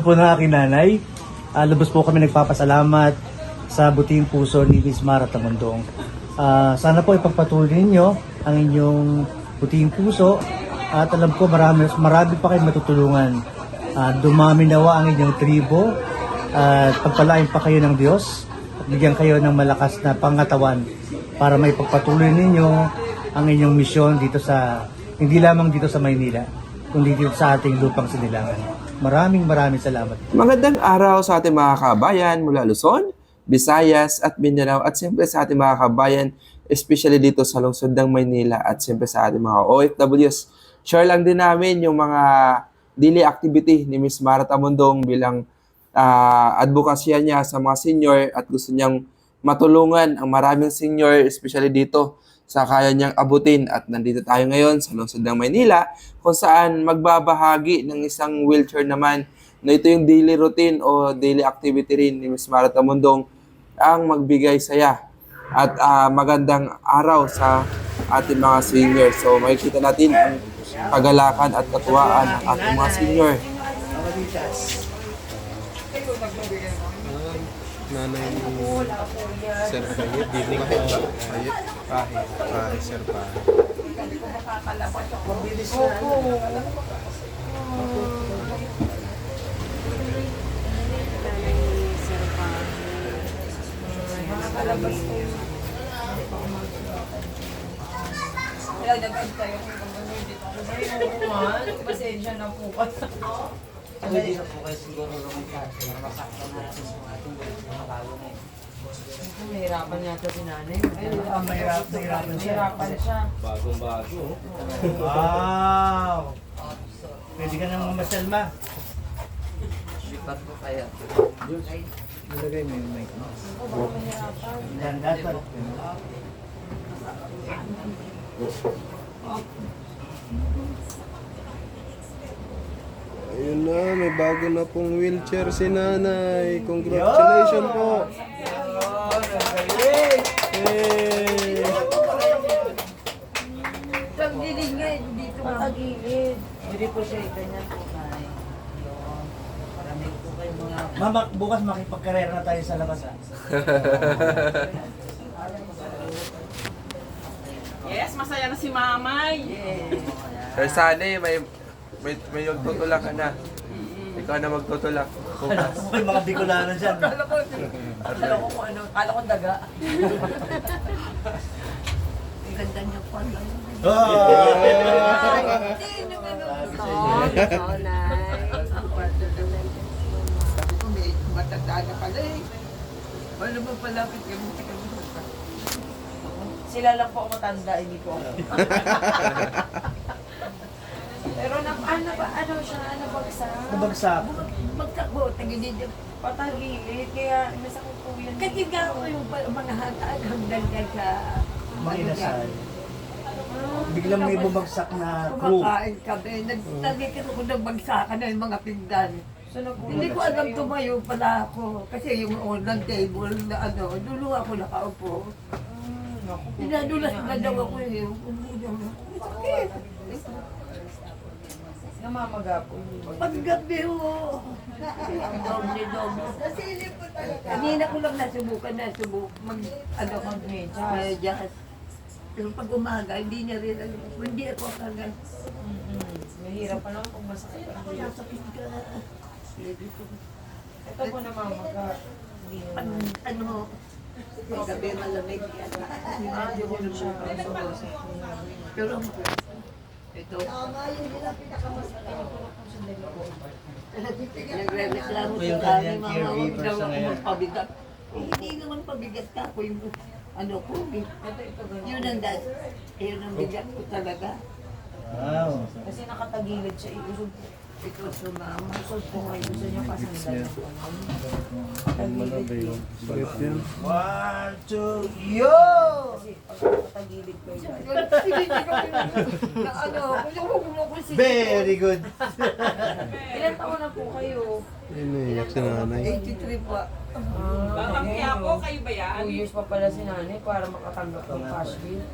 Po ng aking nanay, lubos po kami nagpapasalamat sa buting puso ni Miss Mara Tamundong. Sana po ipagpatuloy ninyo ang inyong buting puso at alam ko marami pa kayong matutulungan. Dumami nawa ang inyong tribo at pagpalain pa kayo ng Diyos at bigyan kayo ng malakas na pangatawan para maipagpatuloy ninyo ang inyong misyon dito sa, hindi lamang dito sa Maynila, kundi dito sa ating lupang Sinilangan. Maraming salamat. Magandang araw sa ating mga kabayan mula Luzon, Visayas at Mindanao at siyempre sa ating mga kabayan, especially dito sa lungsod ng Maynila at siyempre sa ating mga OFWs. Share lang din namin yung mga daily activity ni Miss Mara Tamundong bilang advokasya niya sa mga senior at gusto niyang matulungan ang maraming senior, especially dito sa kaya niyang abutin. At nandito tayo ngayon sa lungsod ng Maynila kung saan magbabahagi ng isang wheelchair naman na ito yung daily routine o daily activity rin ni Miss Mara Tamundong ang magbigay saya at magandang araw sa ating mga senior. So makikita natin ang kagalakan at katuwaan ng ating mga senior. Nanay ni Sir Pahit, dili ka Pahit, Sir Pahit. Pasensya na po ka. Pwede na po kayo siguro masaktan na natin sa ating bago na Mahirapan yata si nanay. Mahirapan siya. Bagong-bago. Wow! Pwede ka nang mamasyal, ma. Lipat ko kaya. Nilagay mo yung mic. Dandan pa. Ayun na, may bago na pong wheelchair si nanay. Congratulations po. Hey! Pagdiligid dito makagilid. Hindi po siya ganyan po kay. Marami po kayo mga... Mama, bukas makipagkarera na tayo sa labas, ha? Yes, masaya na si Mamay. Sir Sally, may magtutulak ka na. Ikaw na magtutulak. May mga Bicolano dyan. Akala ko kung ano, akala ko daga. Ang ganda niya po. Sabi ko, may matanda na pala eh. Ano ba palapit kami? Sila lang po ang matanda, hindi po ako. Pero ano siya, nabagsak. Nabagsak. Magtakbo, tagilid. Patagilid, kaya nasakot po yun. Kasi nga ako yung mga hatag hanggang sa... Mga inasal. Biglang may bumagsak na crew. Kumakain kami. Nagkikita ko ng bagsakan na yung mga pinggan. Hindi ko alam tumayo pala ako. Kasi yung unang table na ano, dulo ako nakaupo. Pinadulas na daw ako eh. Sakit. Namamaga po. Paggabi ho. Kanina ko lang nasubukan mag-medyas. Pero pag umaga, hindi niya rin, hindi ako kagad. Mahirap pa lang kung masakit. Nasakit ka. Ito po namamaga. Pag ano, gabi malamig. Hindi ko siya. Pero ito. Nagre-reklamo Yung sa amin kanyang caregiver sa ngayon. pabigat. Hindi naman pabigat ka ako yung ano ko. Yun ang yun ang bigat ko talaga. Wow. Kasi nakatagilid siya. Iusog po. Ito sumama. Usog po kayo. Gusto niya pasandan. Sakit yan. 1, 2, yo! Kasi pag nakatagilid kayo. Na ano, kung si Very good. Ilan taon na po kayo? Iniyak si nanay. 83 pa. Quiapo, kayo ba yan? 2 years pa pala si nanay para makatanggap ng cash gift.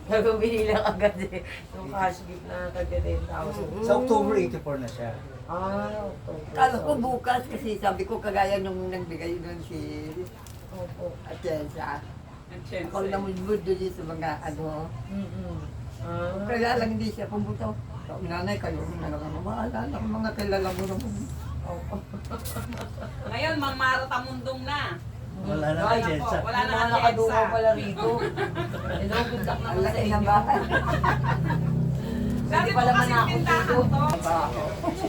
Gagawin nila agad eh. Yung cash gift na tagka 10,000. Sa October 84 na siya. Opo. Kala ko bukas kasi sabi ko kagaya nung nagbigay nun si Opo. Atienza. Ako naman doon sa mga ano. Mm-mm. Kaya lang hindi siya pumunta. Nanay kayo na lang maalala ko mga kilala mo naman. Ngayon, Ma'am Marta Mundong na. Wala na Ay, kasi. po, wala na Mga ang nakadungo EDSA. pala rito. Hello, good luck naman sa inyo. Dati Hindi po pala kasi manakot tindahan dito. to.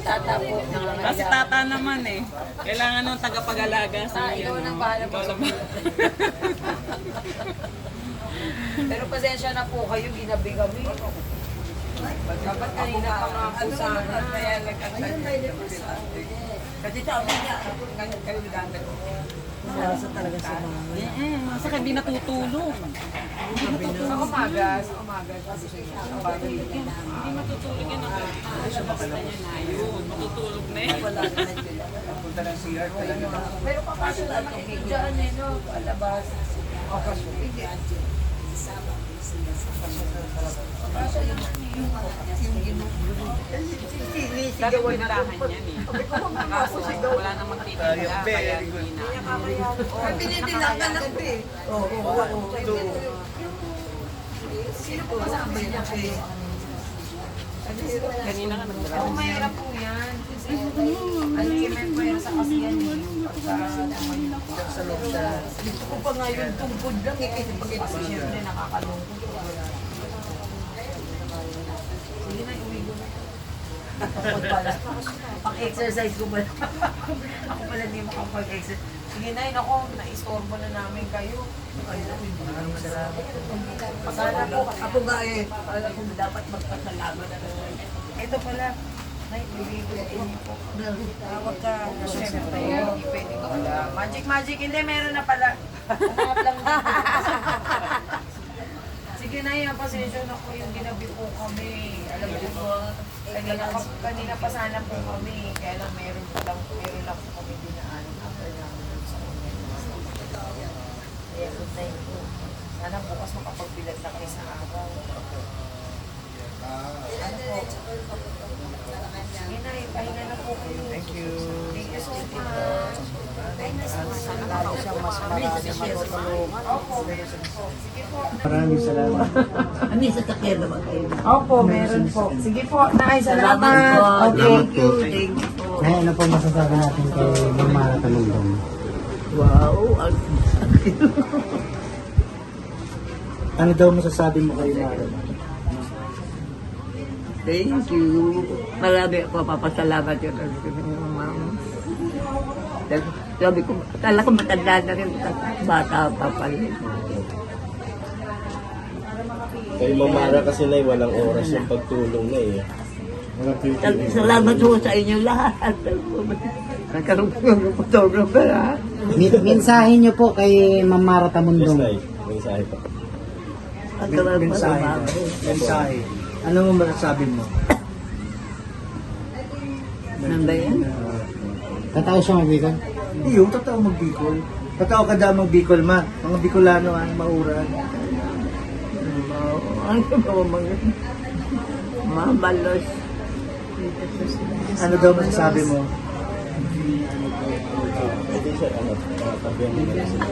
Tata po. Kasi tata naman eh. Kailangan ng tagapag-alaga sa Ikaw nang bahala po. Pero pasensya na po kayo, ginabi kami. Dapat kanina pa nga po sana. Kaya nagkakasya. Kasi sabi niya, ngayon kayo dapat. Nasa talaga sa mga. Nasa hindi natutulog. Sa umaga, sabi sa inyo. Sa bagay. Hindi matutulog yan ako. Siya basta niya na yun. Matutulog na yan. Wala naman sila. Pero papasok naman kayo dyan eh, no? Alabas. Dati tindahan yan eh. Kaso wala namang titinda. Kaya hindi na. Pinitinakan lang ko eh. Oo. Sino po kasama niya? Kanina ka Ako nagdala. mahirap po yan. Kasi may pwera sa kasi yan eh. Sa loob sa... Gusto ko pa nga yung tungkod lang eh. Kasi pag Kasi syempre nakakalungkot. Sige na, uwi ko na. tungkod pala. Pang-exercise ko ba? Ako pala hindi makapag-exit. Sige na, ako, na-istorbo na namin kayo. Maraming salamat. Pasala po. Ako nga eh. Alam ko dapat magpasalamat. Ito pala. Nay, bibigyan niyo po. Tawag ka. Siyempre, hindi pwede ka pala. Magic, hindi, meron na pala. Hanap lang na. Sige na yan, pasensya na po yung ginabi po kami. Alam niyo po, kanina pa sana po kami. Kaya lang meron lang po kami dinaanan after namin sa kanya. Kaya good night po. Sana bukas makapagbilag na kayo sa araw. Ano po? Sige na, pahinga na po kayo. Thank you so much. Sana lalo siyang mas marami matutulungan. Opo. Sige po. Maraming salamat. Ano yung sasakyan naman kayo? Opo, meron po. Sige po, Nay, Salamat salamat. po. Okay. Thank you po. Ngayon, ano po masasabi natin kay Mama Talundong? Wow. Ano daw masasabi mo kay Mara? Thank you. Marami ako papasalamat yun. Ma'am. Sabi ko, akala ko matanda na rin. Bata pa pala. Kay Mamara kasi na walang oras yung pagtulong na eh. Salamat po sa inyo lahat. Nagkaroon ko ng photographer ha. Mensahe niyo po kay Ma'am Mara Yes, Tamundong. Nay. Mensahe pa. Mensahe. Mensahe. Ano mo masasabi mo? Nanda yan? Tatao siya magbigay. Yung totoo magbikol. Totoo ka daw magbikol ma. Mga Bicolano maura. Ano ba mga mabalos? Ano daw masasabi mo? Hindi siya, tabihan mo na sila.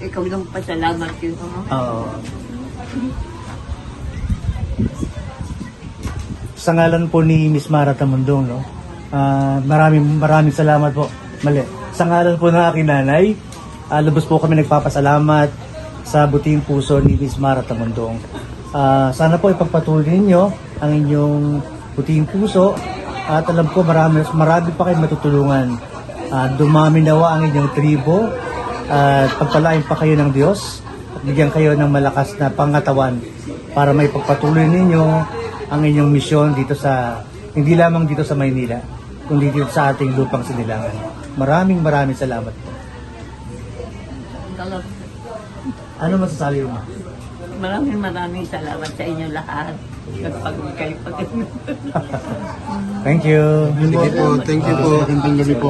Ikaw lang pasalamat yun. Oo. Sa ngalan po ni Miss Mara Tamundong, no? Maraming salamat po. Mali. Sa ngalan po ng aking nanay, lubos po kami nagpapasalamat sa buting puso ni Miss Mara Tamundong. Sana po ipagpatuloy ninyo ang inyong buting puso at alam ko marami pa kayong matutulungan. Dumami nawa ang inyong tribo at pagpalain pa kayo ng Diyos at bigyan kayo ng malakas na pangatawan para may pagpatuloy ninyo ang inyong misyon dito sa, hindi lamang dito sa Maynila, kundi dito sa ating lupang Sinilangan. Maraming salamat po. Ano masasabi mo? Maraming salamat sa inyo lahat. Nagpagod kayo pag Thank you. Sige po, thank you po. Magandang gabi po.